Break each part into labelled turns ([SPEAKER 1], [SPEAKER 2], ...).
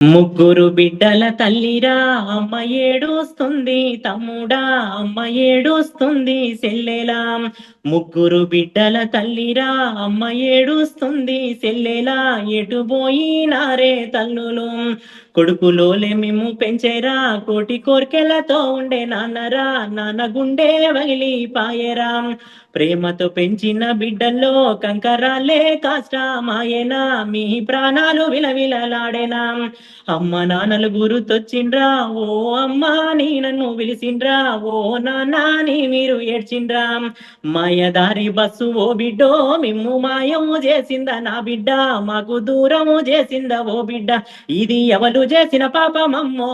[SPEAKER 1] ముగ్గురు బిడ్డల తల్లిరా అమ్మ ఏడుస్తుంది తమ్ముడా అమ్మ ఏడుస్తుంది సెల్లెలా. ముగ్గురు బిడ్డల తల్లిరా అమ్మ ఏడుస్తుంది సెల్లెలా. ఎటు పోయినారే తల్లులు. కొడుకులోలే మేము పెంచేరా కోటి కోర్కెలతో ఉండే నాన్నరా. నాన్న గుండె వగిలి పాయరా. ప్రేమతో పెంచిన బిడ్డల్లో కంకరాలే కాష్టమాయేనా. మీ ప్రాణాలు విలవిలలాడేనా. అమ్మ నాన్నలు గుర్తొచ్చిండ్రా ఓ అమ్మ నీ నన్ను పిలిచిండ్రా. ఓ నాన్న నీ మీరు ఏడ్చిండ్రా. మాయదారి బస్సు ఓ బిడ్డో మిమ్ము మాయము చేసిందా నా బిడ్డ. మాకు దూరము చేసిందా ఓ బిడ్డ. ఇది ఎవరు చేసిన పాపమమ్మో.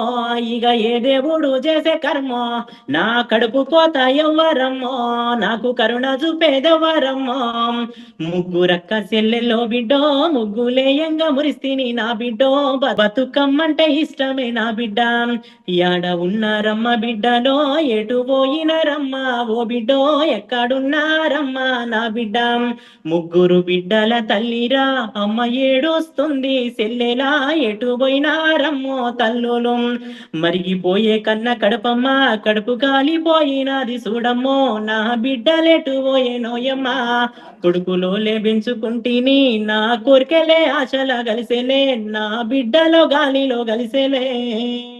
[SPEAKER 1] ఇక ఏ దేవుడు చేసే కర్మో. నా కడుపు కోత ఎవ్వరమ్మో. నాకు కరుణ చూపేదెవ్వరమ్మో. ముగ్గురక్క చెల్లెల్లో బిడ్డో ముగ్గులేయంగా మురిస్తిని నా బిడ్డో. బతుకమ్మంటే ఇష్టమే నా బిడ్డ. యాడ ఉన్నారమ్మ బిడ్డలో ఎటు పోయినారమ్మ ఓ బిడ్డో. ఎక్కడున్నారమ్మ నా బిడ్డ. ముగ్గురు బిడ్డల తల్లిరా అమ్మ ఏడుస్తుంది సెల్లెలా. ఎటు పోయినారమ్మో తల్లులు. మరిగిపోయే కన్న కడుపమ్మ కడుపు కాలిపోయినది చూడమ్మో. నా బిడ్డలెటు పోయేనోయమ్మా. కొడుకులోలే పెంచుకుంటిని నా కోరికలే ఆశల కలిసేలే. నా బిడ్డలో గాలిలో కలిసేలే.